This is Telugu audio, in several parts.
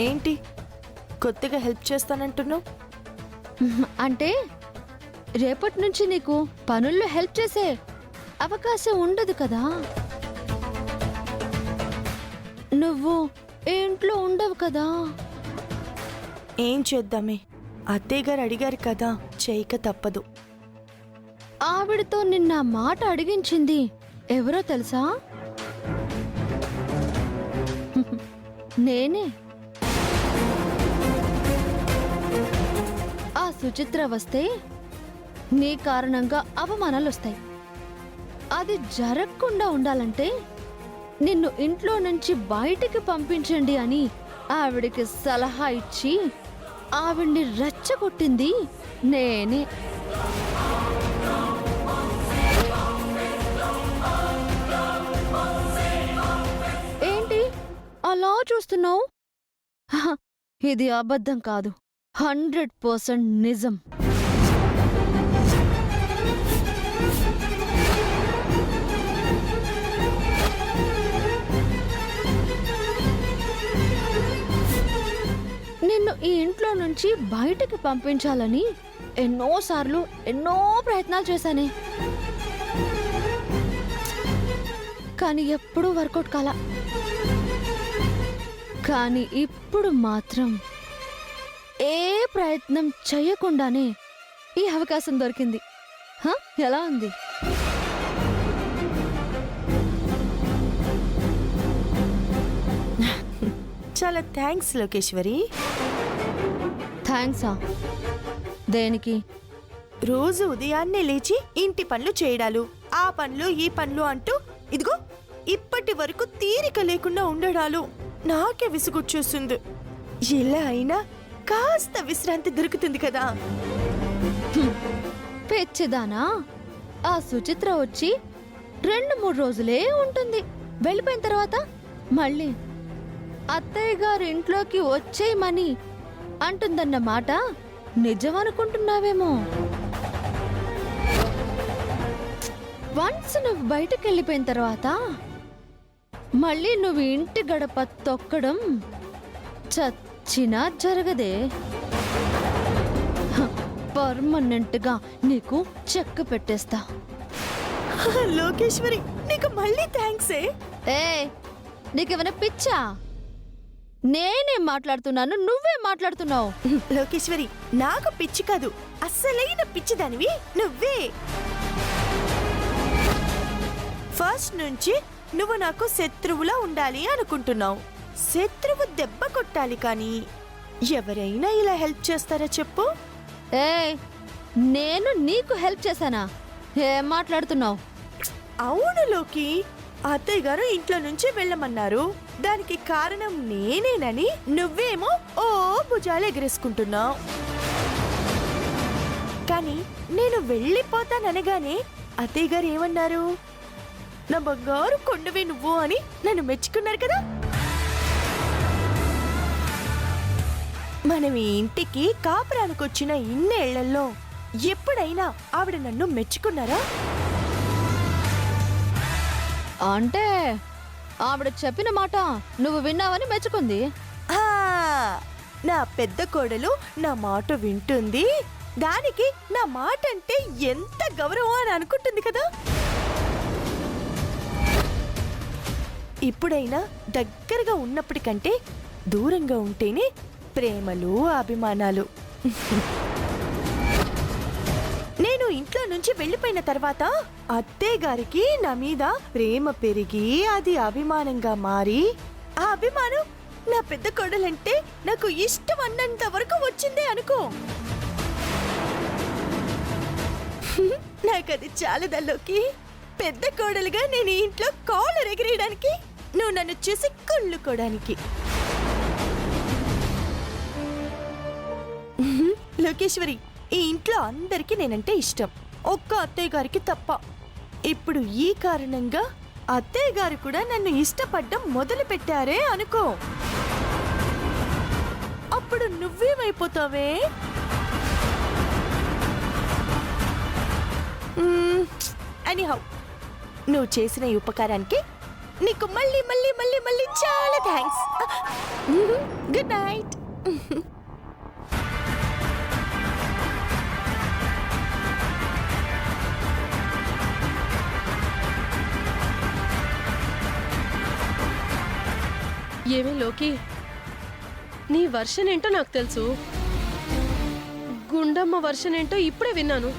ఏంటి కొత్తగా హెల్ప్ చేస్తానంటున్నావు? అంటే రేపటి నుంచి నీకు పనుల్లో హెల్ప్ చేసే అవకాశం ఉండదు కదా. నువ్వు ఇంట్లో ఉండవు కదా. ఏం చేద్దామే, అత్తయ్య గారు అడిగారు కదా, చేయక తప్పదు. ఆవిడతో నిన్న మాట అడిగించింది ఎవరో తెలుసా? నేనే. ఆ సుచిత్ర వస్తే నీ కారణంగా అవమానాలు వస్తాయి. అది జరగకుండా ఉండాలంటే నిన్ను ఇంట్లో నుంచి బయటికి పంపించండి అని ఆవిడికి సలహా ఇచ్చి ఆవిడ్ని రెచ్చగొట్టింది నేనే. ఏంటి అలా చూస్తున్నావు? ఇది అబద్ధం కాదు, 100% నిజం. నిన్ను ఈ ఇంట్లో నుంచి బయటికి పంపించాలని ఎన్నోసార్లు ఎన్నో ప్రయత్నాలు చేశానే, కానీ ఎప్పుడూ వర్కౌట్ కాలా. కానీ ఇప్పుడు మాత్రం ఏ ప్రయత్నం చేయకుండానే ఈ అవకాశం దొరికింది. ఎలా ఉంది? చాలా థ్యాంక్స్ లోకేశ్వరి. థ్యాంక్సా? దేనికి? రోజు ఉదయాన్నే లేచి ఇంటి పనులు చేయడాలు, ఆ పనులు ఈ పనులు అంటూ ఇదిగో ఇప్పటి వరకు తీరిక లేకుండా ఉండడాలు నాకే విసుగొచ్చేస్తుంది. ఇలా అయినా కాస్త విశ్రాంతి దొరుకుతుంది కదా. పెచ్చిదానా, ఆ సుచిత్ర వచ్చి 2-3 రోజులే ఉంటుంది. వెళ్ళిపోయిన తర్వాత మళ్ళీ అత్తయ్య గారు ఇంట్లోకి వచ్చేయమని అంటుందన్న మాట నిజమనుకుంటున్నావేమో. వన్స్ నువ్వు బయటకు వెళ్ళిపోయిన తర్వాత మళ్ళీ నువ్వు ఇంటి గడప తొక్కడం చచ్చినా జరగదే. పర్మనెంట్ గా నీకు చెక్ పెట్టేస్తా. లోకేశ్వరి నీకు మళ్ళీ థ్యాంక్సే. నీకేమైనా పిచ్చా? నేనేం మాట్లాడుతున్నాను, నువ్వే మాట్లాడుతున్నావు. లోకేశ్వరి నాకు పిచ్చి కాదు, అస్సలైన పిచ్చిదానివి నువ్వే. ఫస్ట్ నుంచి నువ్వు నాకు శత్రువులా ఉండాలి అనుకుంటున్నావు. శత్రువు దెబ్బ కొట్టాలి కానీ ఎవరైనా ఇలా హెల్ప్ చేస్తారా చెప్పు? నేను నీకు హెల్ప్ చేశానా? ఏం మాట్లాడుతున్నావు? అవును లోకి, అత్తయ్య గారు ఇంట్లో నుంచి వెళ్ళమన్నారు, దానికి కారణం నేనేనని నువ్వేమో ఓ భుజాలు ఎగరేసుకుంటున్నావు. కానీ నేను వెళ్ళిపోతాననగానే అత్తయ్య గారు ఏమన్నారు? నా బంగారు కొండవే నువ్వు అని నన్ను మెచ్చుకున్నారు కదా. మనం ఈ ఇంటికి కాపురానికి వచ్చిన ఇన్నేళ్లలో ఎప్పుడైనా ఆవిడ నన్ను మెచ్చుకున్నారా? అంటే ఆవిడ చెప్పిన మాట నువ్వు విన్నావని మెచ్చుకుంది. నా పెద్ద కోడలు నా మాట వింటుంది, దానికి నా మాట అంటే ఎంత గౌరవం అని అనుకుంటుంది కదా. ఇప్పుడైనా దగ్గరగా ఉన్నప్పటికంటే దూరంగా ఉంటేనే ప్రేమలు అభిమానాలు. నేను ఇంట్లో నుంచి వెళ్ళిపోయిన తర్వాత అత్తయ్య గారికి నా మీద ప్రేమ పెరిగి అది అభిమానంగా మారి, ఆ అభిమానం నా పెద్ద కోడలంటే నాకు ఇష్టం అన్నంత వరకు వచ్చిందే అనుకో. నాకది చాలదల్లోకి. పెద్ద కోడలుగా నేను ఇంట్లో కాలర్ ఎగిరేయడానికి, నువ్వు నన్ను చూసి కుళ్ళుకోవడానికి. లోకేశ్వరి, ఈ ఇంట్లో అందరికీ నేనంటే ఇష్టం, ఒక్క అత్తయ్య గారికి తప్ప. ఇప్పుడు ఈ కారణంగా అత్తయ్య గారు కూడా నన్ను ఇష్టపడ్డం మొదలు పెట్టారే అనుకో, అప్పుడు నువ్వేమైపోతావే? ఎనీహౌ, నువ్వు చేసిన ఈ ఉపకారానికి నీకు మళ్ళీ మళ్ళీ మళ్ళీ మళ్ళీ చాలా థ్యాంక్స్. Good night. ఏమే లోకి, నీ వర్షన్ ఏంటో నాకు తెలుసు, గుండమ్మ వర్షన్ ఏంటో ఇప్పుడే విన్నాను.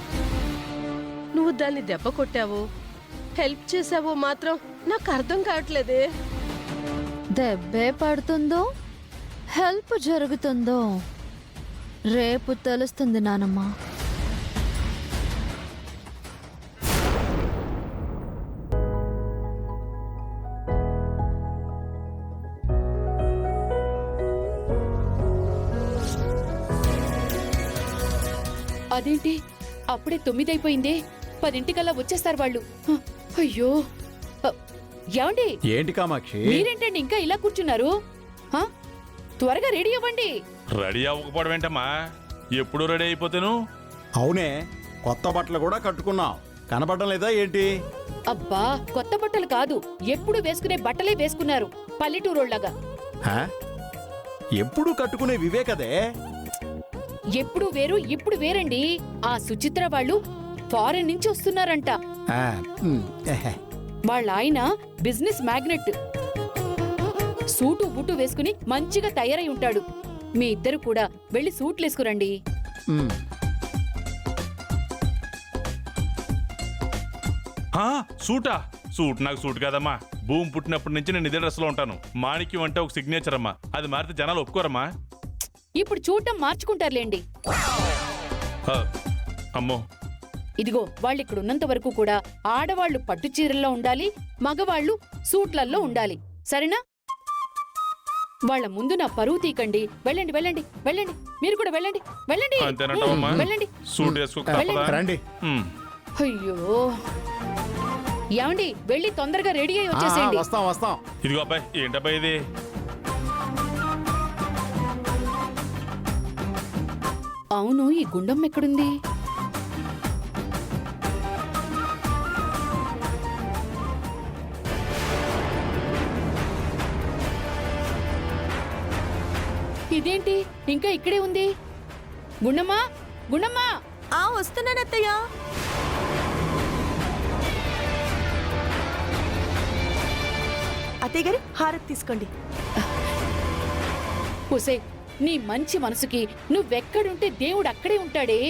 నువ్వు దాన్ని దెబ్బ కొట్టావో హెల్ప్ చేసావో మాత్రం నాకు అర్థం కావట్లేదే. దెబ్బే పడుతుందో హెల్ప్ జరుగుతుందో రేపు తెలుస్తుంది నానమ్మ. అదేంటి అప్పుడే 9 అయిపోయిందే? 10 వచ్చేస్తారు వాళ్ళు. అయ్యో ఏమండి, ఏంటి కామాక్షి? మీరేంటండి ఇంకా ఇలా కూర్చున్నారు? హ? త్వరగా రెడీ అవ్వండి. రెడీ అవ్వకపోవడం ఏంటమ్మా, ఎప్పుడు రెడీ అయిపోతాను? అవునే, కొత్త బట్టలు కూడా కట్టుకున్నాం, కనబడడం లేదా ఏంటి? అబ్బా, కొత్త బట్టలు కాదు, ఎప్పుడు వేసుకునే బట్టలే వేసుకున్నారు పల్లెటూరోళ్ళగా. హా? ఎప్పుడు కట్టుకునే వివేకదే. ఎప్పుడు వేరు ఇప్పుడు వేరండి. ఆ సుచిత్ర వాళ్ళు ఫారెన్ నుంచి వస్తున్నారంట. ఆ, ఎహె. వాళ్ళ ఆయన బిజినెస్ మ్యాగ్నెట్. సూటు బుట్టు వేసుకుని మంచిగా తయారై ఉంటాడు. మీ ఇద్దరు కూడా వెళ్లి సూట్లేసుకురండి. ఉమ్. సూటా? సూట్ నాకు సూట్ కాదమ్మా. భూమి పుట్టినప్పటి నుంచి నేను ఇదే డ్రెస్ లో ఉంటాను. మాణిక్యం అంటే ఒక సిగ్నేచర్ అమ్మా, అది మారితే జనాలు ఒప్పుకోరమ్మా. ఇప్పుడు చూడటం మార్చుకుంటారులేండి. అమ్మో, ఇదిగో వాళ్ళిక్కడ ఉన్నంత వరకు కూడా ఆడవాళ్లు పట్టు చీరల్లో ఉండాలి, మగవాళ్లు సూట్లల్లో ఉండాలి. సరేనా? వాళ్ళ ముందు నా పరువు తీకండి. వెళ్ళండి వెళ్ళండి వెళ్ళండి, మీరు కూడా వెళ్ళండి వెళ్ళండి. అంతేనంటావమ్మా? వెళ్ళండి. సూట్ వేసుకో. రండి. అయ్యో ఏమండి, వెళ్ళి తొందరగా రెడీ అయి ఆ, వచ్చేసేయండి. వస్తాం వస్తాం. ఇదిగో అబ్బాయి, ఏంటబ్బాయి ఇది? అవును, ఈ గుండం ఎక్కడుంది? ఇదేంటి ఇంకా ఇక్కడే ఉంది? గుండమ్మా, గుండమ్మా! వస్తున్నాను అత్తయ్య. అత్తయ్య గారు హారతి తీసుకోండి. ఒసే, నీ మంచి మనసుకి నువ్వెక్కడుంటే దేవుడు అక్కడే ఉంటాడే.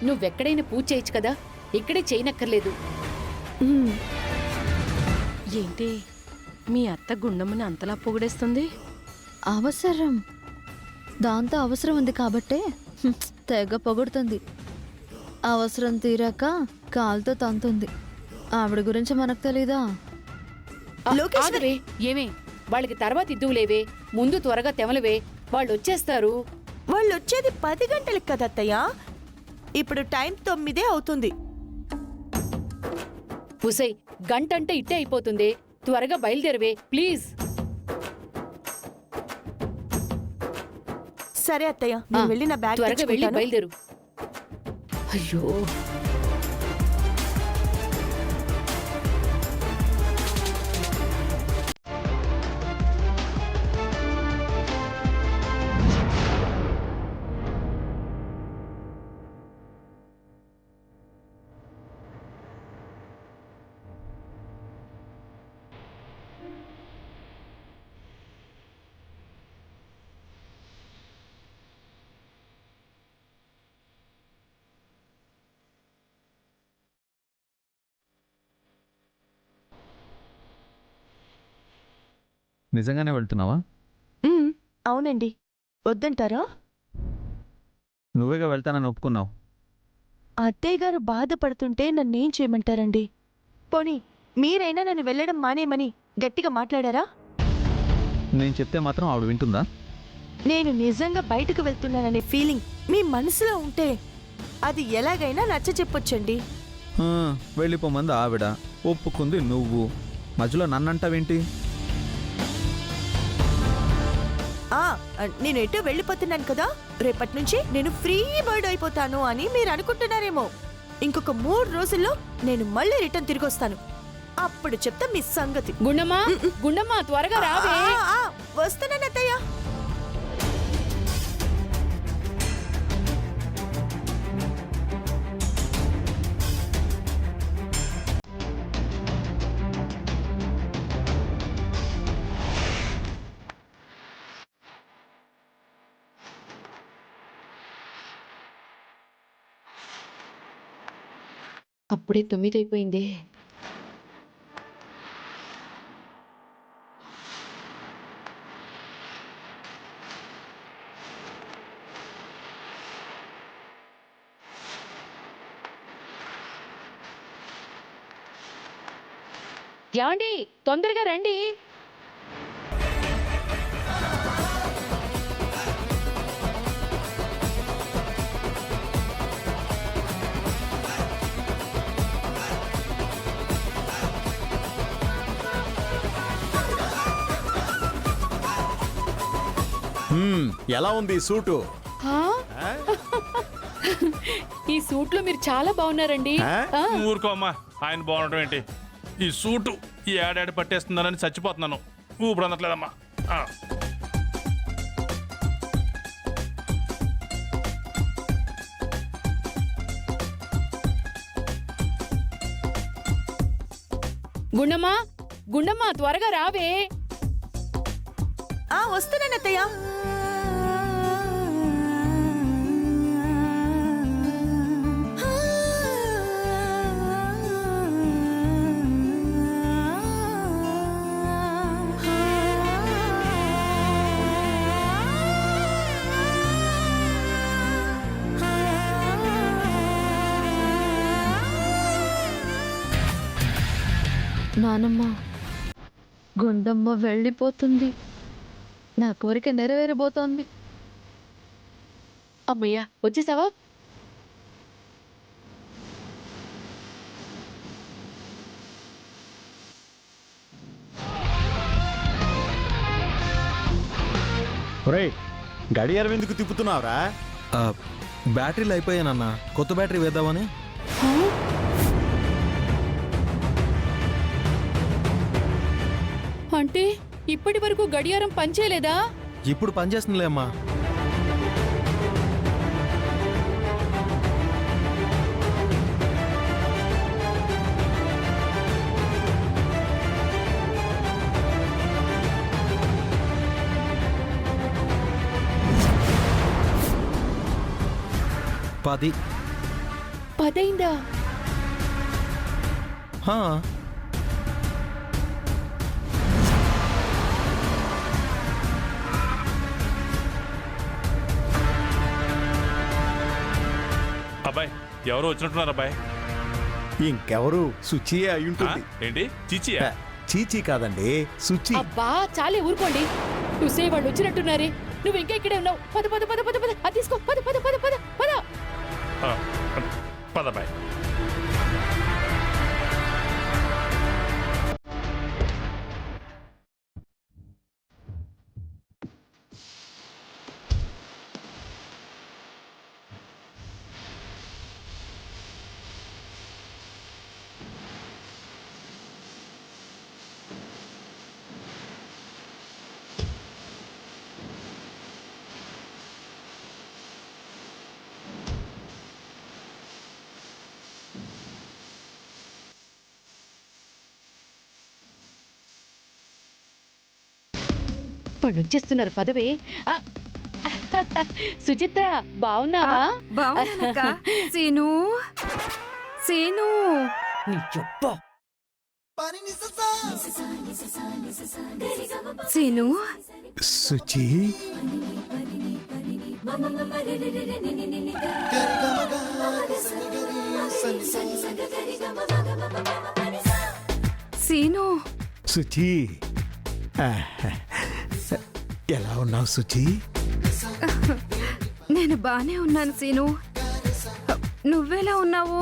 నువ్వెక్కడైనా పూజ చేయొచ్చు కదా, ఇక్కడే చేయనక్కర్లేదు. ఏంటి మీ అత్త గుండమ్మని అంతలా పొగిడేస్తుంది? అవసరం, దాంతో అవసరం ఉంది కాబట్టే తెగ పొగుడుతుంది. అవసరం తీరాక కాలుతో తంతుంది. ఆవిడ గురించి మనకు తెలీదా? ఆగవే, ఏమే, వాళ్ళకి తర్వాత ఇద్దువులేవే, ముందు త్వరగా తెమలవే, వాళ్ళు వచ్చేస్తారు. వాళ్ళు వచ్చేది 10 గంటలకు కదా అత్తయ్య. ఇప్పుడు టైం 9 అవుతుంది. ఉసై, గంటంటే ఇట్టే అయిపోతుంది. త్వరగా బయలుదేరవే ప్లీజ్. సరే అత్తయ్య, నేను వెళ్ళి నా బ్యాగ్ త్వరగా వెళ్ళి తెచ్చుకుంటాను. బయలుదేరు. అయ్యో, నిజంగానే వెళ్తున్నావా? అవునండి. వద్దంటారా? నువ్వేగా వెళ్తానని ఒప్పుకున్నావు. అత్తయ్య గారు బాధపడుతుంటే నన్నేం చేయమంటారండి? పోనీ మీరైనా నన్ను వెళ్ళడం మానేమని గట్టిగా మాట్లాడారా? నేను చెప్తే మాత్రం ఆవిడ వింటుందా? నేను నిజంగా బయటకు వెళ్తున్నాననే ఫీలింగ్ మీ మనసులో ఉంటే అది ఎలాగైనా నచ్చ చెప్పొచ్చండి. వెళ్ళిపోమంది ఆవిడ, ఒప్పుకుంది నువ్వు, మధ్యలో నన్నంటావేంటి? నేను ఎటో వెళ్ళిపోతున్నాను కదా, రేపటి నుంచి నేను ఫ్రీ బర్డ్ అయిపోతాను అని మీరు అనుకుంటున్నారేమో. ఇంకొక 3 రోజుల్లో నేను మళ్ళీ రిటర్న్ తిరిగి వస్తాను. అప్పుడు చెప్తా మీ సంగతి. గుండమ్మా త్వరగా రావే. వస్తున్నాను అత్తయ్య. అప్పుడే 9 అయిపోయింది. యాండి తొందరగా రండి. ఎలా ఉంది ఈ సూటు? ఆ? ఈ సూట్లో మీరు చాలా బాగున్నారండి. ఆ? ఊరుకో అమ్మా, ఆయన బాగుండటం ఏంటి? ఈ సూటు ఈ ఏడాడి పట్టేస్తున్నానని చచ్చిపోతున్నాను. ఊపిరి అందట్లేదమ్మా. గుండమ్మా త్వరగా రావే. వస్తున్నాను అత్తయ్య. నానమ్మ, గుండమ్మ వెళ్ళిపోతుంది. నా కోరిక నెరవేరబోతోంది. అమ్మయ్యా వచ్చేసావా? ఒరేయ్, గడియారం ఎందుకు తిప్పుతున్నావురా? బ్యాటరీలు అయిపోయానన్నా, కొత్త బ్యాటరీ వేద్దామని. అంటే ఇప్పటి వరకు గడియారం పనిచేయలేదా? ఇప్పుడు పనిచేస్తుందిలే అమ్మా. పది 10 అయిందా? అబ్బాయి ఎవరో వచ్చినట్టున్నారు అబ్బాయి. ఇంకెవరు? సుచియే అయ్యుంటుంది. ఏంటి చిచియా? చీచీ కాదండి, సుచి. అబ్బా చాలే ఊరుకోండి. చూసే వాళ్ళు వచ్చినట్టున్నారే. నువ్వు ఇంకా ఇక్కడే ఉన్నావు. పద పద పద పద పద. అది తీసుకో. పద పద పద పద పద. పదబ్బాయి. వాళ్ళు వచ్చేస్తున్నారు. పదవే. సుచిత్ర బావున్నావా? బావున్నానక్క. సీను సీను సీను సుచి, సీను సుచి, ఎలా ఉన్నావు సుచి? నేను బానే ఉన్నాను సీను. నువ్వెలా ఉన్నావు?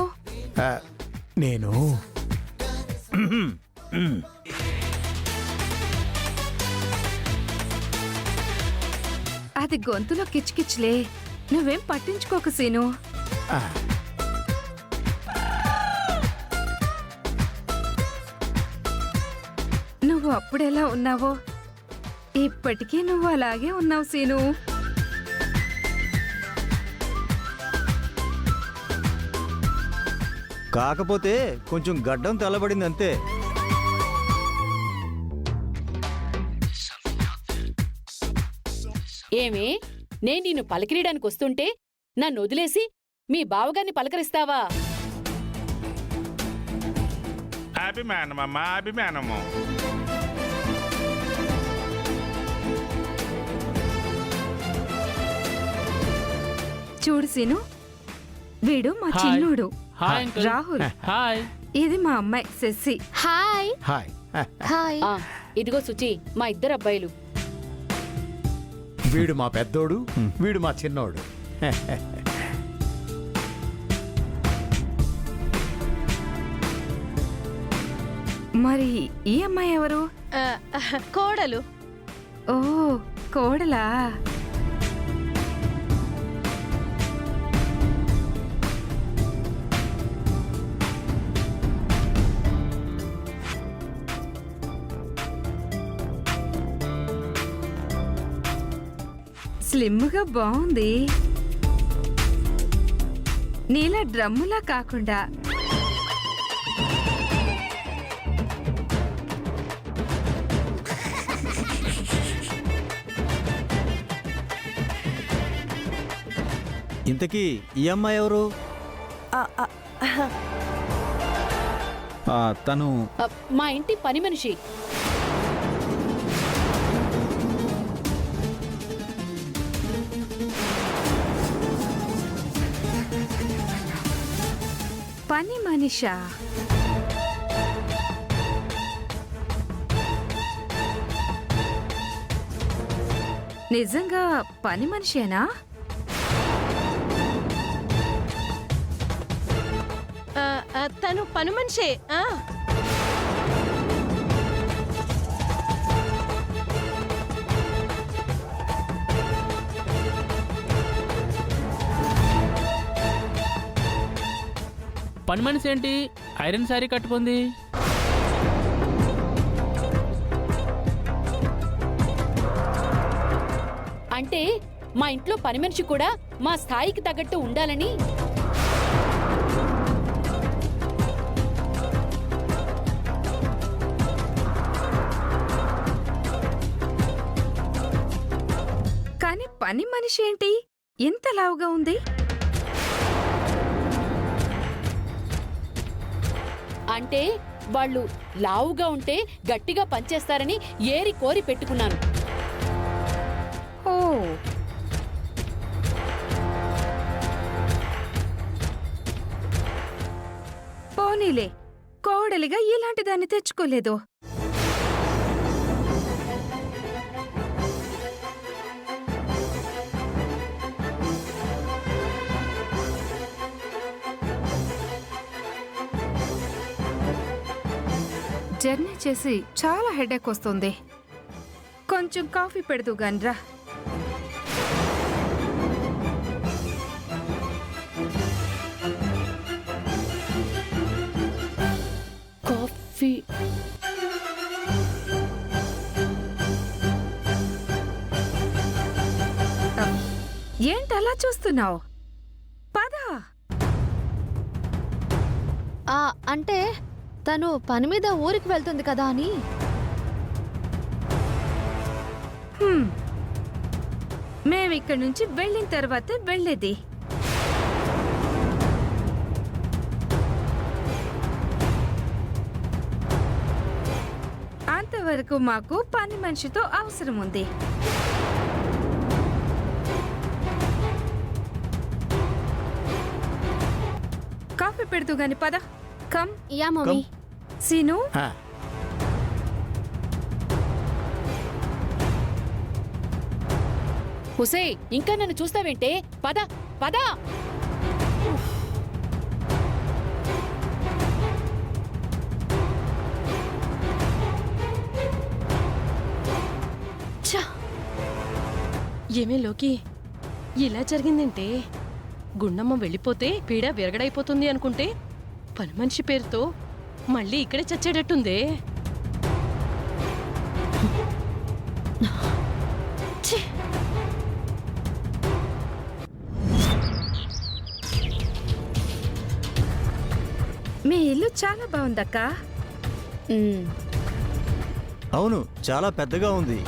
నేను అది గొంతులో కిచ్కిచ్లే. నువ్వేం పట్టించుకోకు సీను. అప్పుడెలా ఉన్నావో ఇప్పటికీ నువ్వు అలాగే ఉన్నావు సీను. కాకపోతే కొంచెం గడ్డం తెల్లబడింది అంతే. ఏమే నేను నిన్ను పలకరీయడానికి వస్తుంటే నన్ను వదిలేసి మీ బావగారిని పలకరిస్తావా? అభిమానమమ్మా, అభిమానము. చూడు సీను, వీడు మా చిన్నోడు రాహుల్. హాయ్. ఇది మా అమ్మాయి శశి. Hi hi. హాయ్. ఆ, ఇదిగో సుచి, మా ఇద్దరు అబ్బాయిలు. వీడు మా పెద్దోడు, వీడు మా చిన్నోడు. మరి ఈ అమ్మాయి ఎవరు? ఆ, కోడలు. ఓ, కోడలా? స్లిమ్గా బాగుంది. నీలా డ్రమ్ములా కాకుండా ఇంతకీ ఈ అమ్మాయి ఎవరు? ఆ, ఆ, తను ఆ, మా ఇంటి పని మనిషి. పని మనిషా? నిజంగా పని మనిషేనా? తను పని మనిషే. పని మనిషి ఏంటి ఐరన్ శారీ కట్టుకుంది? అంటే మా ఇంట్లో పని మనిషి కూడా మా స్థాయికి తగ్గట్టు ఉండాలని. కానీ పని మనిషి ఏంటి ఇంత లావుగా ఉంది? అంటే వాళ్ళు లావుగా ఉంటే గట్టిగా పనిచేస్తారని ఏరి కోరి పెట్టుకున్నాను. ఓ, పోనీలే, కోడలిగా ఇలాంటి దాన్ని తెచ్చుకోలేదు. జర్నీ చేసి చాలా హెడేక్ వస్తుంది. కొంచెం కాఫీ పెడదు గాన్రా. కాఫీ ఏంటలా చూస్తున్నావు? పదా. అంటే తను పని మీద ఊరికి వెళ్తుంది కదా అని. మేమిక్కడి నుంచి వెళ్ళిన తర్వాతే వెళ్ళేది. అంతవరకు మాకు పని మనిషితో అవసరం ఉంది. కాఫీ పెడుతూ గాని పద. కమ్. Yeah mummy. సీను, హుసే, ఇంకా నన్ను చూస్తావేంటే? పద పద. ఏమే లోకి, ఇలా జరిగిందంటే గుండమ్మ వెళ్ళిపోతే పీడ విరగడైపోతుంది అనుకుంటే పని మనిషి పేరుతో మళ్ళీ ఇక్కడే చచ్చేటట్టుందే. మీ ఇల్లు చాలా బాగుందక్క. ఉమ్, అవును, చాలా పెద్దగా ఉంది.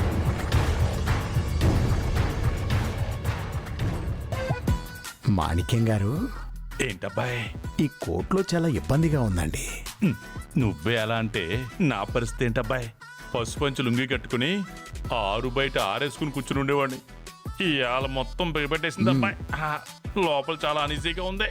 మాణిక్యం గారు, ఏంటబ్బాయ్ ఈ కోర్టులో చాలా ఇబ్బందిగా ఉందండి. నువ్వే అలా అంటే నా పరిస్థితి ఏంటబ్బాయ్? పసుపంచి లుంగి కట్టుకుని ఆరు బయట ఆరేసుకుని కూర్చుని ఉండేవాడిని. ఈ ఆల మొత్తం బిగబెట్టేసింది అబ్బాయి. లోపల చాలా అనీజీగా ఉంది.